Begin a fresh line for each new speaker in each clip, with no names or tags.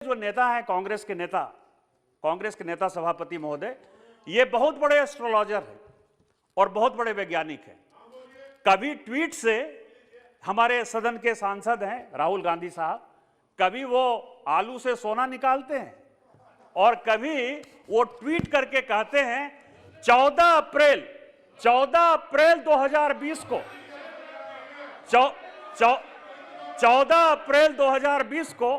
जो नेता है कांग्रेस के नेता सभापति महोदय, ये बहुत बड़े एस्ट्रोलॉजर हैं और बहुत बड़े वैज्ञानिक हैं। कभी ट्वीट से हमारे सदन के सांसद हैं राहुल गांधी साहब, कभी वो आलू से सोना निकालते हैं और कभी वो ट्वीट करके कहते हैं 14 अप्रैल 2020 को 14 अप्रैल 2020 को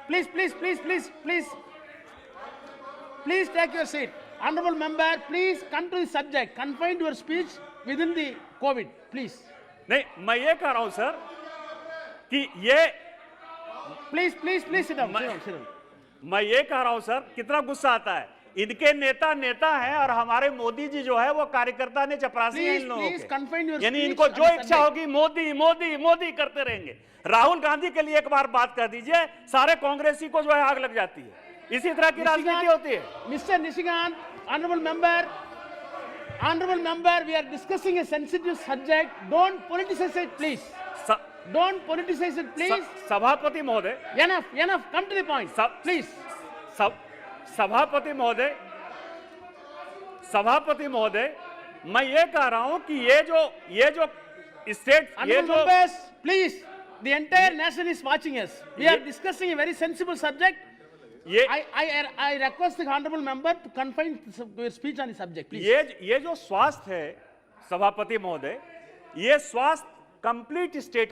Please take your seat. Honorable member, please come to the subject. Confine your speech within the COVID, please.
नहीं, मैं ये कह रहा हूं सर कि ये
Please sit down.
मैं ये कह रहा हूं सर, कितना गुस्सा आता है। इनके नेता हैं और हमारे मोदी जी जो है वो कार्यकर्ता ने चपरासी हैं इन लोगों के। यानी इनको जो इच्छा होगी मोदी मोदी मोदी करते रहेंगे। राहुल गांधी के लिए एक बार बात कर दीजिए, सारे कांग्रेसी को जो है आग लग जाती है। इसी तरह की राजनीति होती है।
Mr. Nishikant, honorable member, we are discussing a sensitive subject. Don't politicize it, please. Don't politicize it, please.
सभापति महोदय,
Enough. Come to the point, please.
सभापति महोदय, मैं ये कह रहा हूं कि ये जो state,
members, please. The entire nation is watching us. We are discussing a very sensible subject. I request the honorable member to confine your speech on the subject, please.
ये जो स्वास्थ्य है सभापति महोदय, ये स्वास्थ्य कंप्लीट स्टेट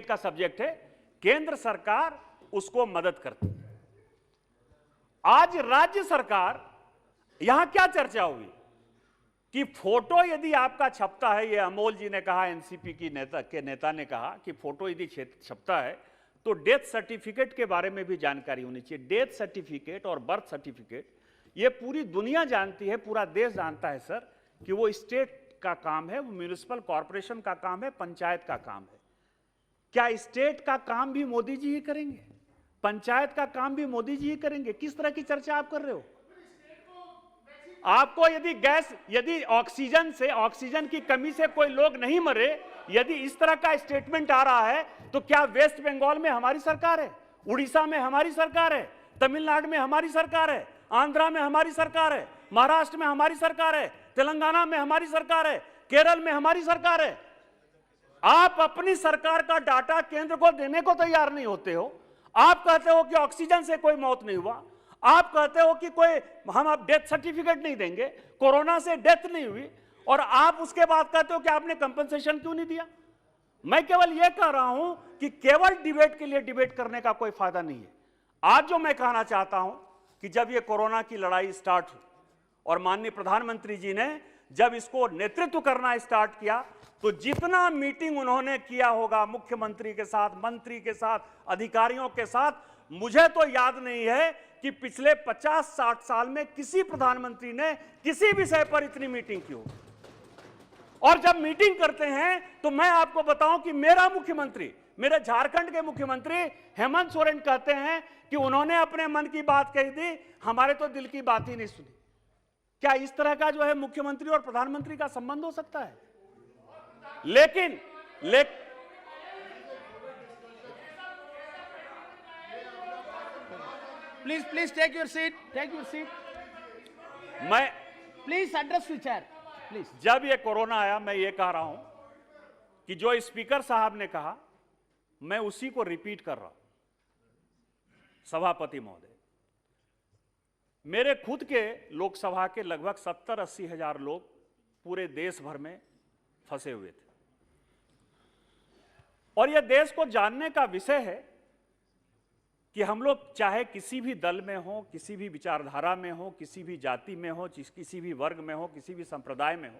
का subject है। केंद्र सरकार उसको मदद करती है। आज राज्य सरकार, यहां क्या चर्चा हुई कि फोटो यदि आपका छपता है, ये अमोल जी ने कहा, एनसीपी की नेता ने कहा कि फोटो यदि छपता है तो डेथ सर्टिफिकेट के बारे में भी जानकारी होनी चाहिए। डेथ सर्टिफिकेट और बर्थ सर्टिफिकेट ये पूरी दुनिया जानती है, पूरा देश जानता है सर कि वो स्टेट का काम है, वो म्युनिसिपल कॉर्पोरेशन का काम है, पंचायत का काम है। क्या स्टेट का काम भी मोदी जी ही करेंगे? पंचायत का काम भी मोदी जी ही करेंगे? किस तरह की चर्चा आप कर रहे हो? आपको यदि ऑक्सीजन की कमी से कोई लोग नहीं मरे, यदि इस तरह का स्टेटमेंट आ रहा है तो क्या वेस्ट बंगाल में हमारी सरकार है, उड़ीसा में हमारी सरकार है, तमिलनाडु में हमारी सरकार है, आंध्रा में हमारी सरकार है, महाराष्ट्र में हमारी सरकार है, तेलंगाना में हमारी सरकार है, केरल में हमारी सरकार है। आप अपनी सरकार का डाटा केंद्र को देने को तैयार नहीं होते हो। आप कहते हो कि ऑक्सीजन से कोई मौत नहीं हुआ, आप कहते हो कि हम आप डेथ सर्टिफिकेट नहीं देंगे, कोरोना से डेथ नहीं हुई, और आप उसके बाद कहते हो कि आपने कंपनसेशन क्यों नहीं दिया। मैं केवल यह कह रहा हूं कि केवल डिबेट के लिए डिबेट करने का कोई फायदा नहीं है। आज जो मैं कहना चाहता हूं कि जब यह कोरोना की लड़ाई स्टार्ट हुई और माननीय प्रधानमंत्री जी ने जब इसको नेतृत्व करना स्टार्ट किया, तो जितना मीटिंग उन्होंने किया होगा मुख्यमंत्री के साथ, मंत्री के साथ, अधिकारियों के साथ, मुझे तो याद नहीं है कि पिछले 50-60 साल में किसी प्रधानमंत्री ने किसी विषय पर इतनी मीटिंग की हो। और जब मीटिंग करते हैं तो मैं आपको बताऊं कि मेरे झारखंड के मुख्यमंत्री हेमंत सोरेन कहते हैं कि उन्होंने अपने मन की बात कही थी, हमारे तो दिल की बात ही नहीं सुनी। क्या इस तरह का जो है मुख्यमंत्री और प्रधानमंत्री का संबंध हो सकता है? लेकिन
Please take your seat. Please address the chair, please.
जब ये कोरोना आया, मैं ये कह रहा हूं कि जो स्पीकर साहब ने कहा, मैं उसी को रिपीट कर रहा हूं। सभापति महोदय, मेरे खुद के लोकसभा के लगभग 70-80 हजार लोग पूरे देश भर में फंसे हुए थे, और यह देश को जानने का विषय है कि हम लोग चाहे किसी भी दल में हो, किसी भी विचारधारा में हो, किसी भी जाति में हो, किसी भी वर्ग में हो, किसी भी संप्रदाय में हो,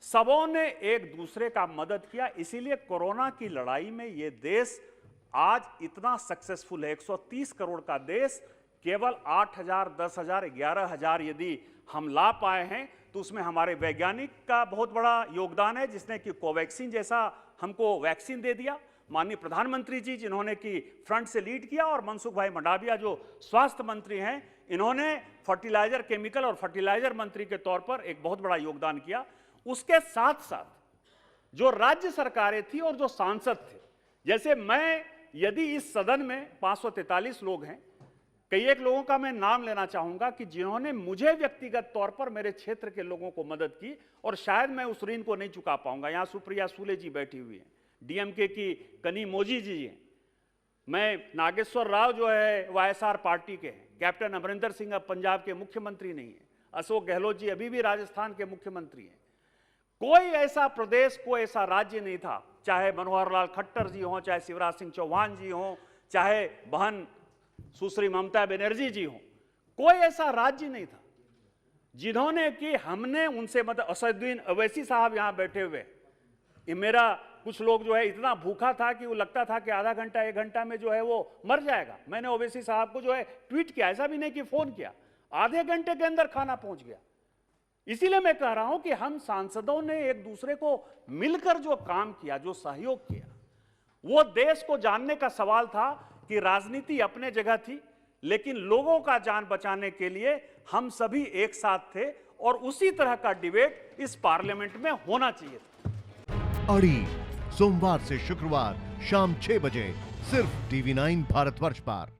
सबों ने एक दूसरे का मदद किया। इसीलिए कोरोना की लड़ाई में यह देश आज इतना सक्सेसफुल है। 130 करोड़ का देश, केवल 8,000, 10,000, 11,000 यदि हम ला पाए हैं तो उसमें हमारे वैज्ञानिक का बहुत बड़ा योगदान है, जिसने कि कोवैक्सीन जैसा हमको वैक्सीन दे दिया। माननीय प्रधानमंत्री जी जिन्होंने कि फ्रंट से लीड किया, और मनसुख भाई मंडाविया जो स्वास्थ्य मंत्री हैं, इन्होंने फर्टिलाइजर, केमिकल और फर्टिलाइजर मंत्री के तौर पर एक बहुत बड़ा योगदान किया। उसके साथ साथ जो राज्य सरकारें थी और जो सांसद थे, जैसे मैं यदि इस सदन में 543 लोग हैं, कई एक लोगों का मैं नाम लेना चाहूंगा कि जिन्होंने मुझे व्यक्तिगत तौर पर मेरे क्षेत्र के लोगों को मदद की और शायद मैं उस ऋण को नहीं चुका पाऊंगा। यहां सुप्रिया सूले जी बैठी हुई हैं, डीएमके की कनी मोजी जी हैं, मैं नागेश्वर राव जो है वाईएसआर पार्टी के हैं, कैप्टन अमरिंदर सिंह अब पंजाब के मुख्यमंत्री नहीं है, अशोक गहलोत जी अभी भी राजस्थान के मुख्यमंत्री हैं। कोई ऐसा प्रदेश, कोई ऐसा राज्य नहीं था, चाहे मनोहर लाल खट्टर जी हों, चाहे शिवराज सिंह चौहान जी हों, चाहे बहन सुश्री ममता बनर्जी जी हों, कोई ऐसा राज्य नहीं था जिन्होंने कि हमने उनसे मतलब असदुद्दीन अवैसी साहब यहां बैठे हुए, ये मेरा कुछ लोग जो है इतना भूखा था कि वो लगता था कि आधा घंटा 1 घंटा में जो है वो मर जाएगा। मैंने ओवैसी साहब को जो है ट्वीट किया, ऐसा भी नहीं कि फोन किया, आधे घंटे के अंदर खाना पहुंच गया। इसीलिए मैं कह रहा हूं कि हम सांसदों ने एक दूसरे को मिलकर जो काम किया, जो सहयोग किया, वो देश को जानने का सवाल था कि राजनीति अपने जगह थी, लेकिन लोगों का जान बचाने के लिए हम सभी एक साथ थे और उसी तरह का डिबेट इस पार्लियामेंट में होना चाहिए था।
अड़ी सोमवार से शुक्रवार शाम 6 बजे सिर्फ TV9 भारतवर्ष पर।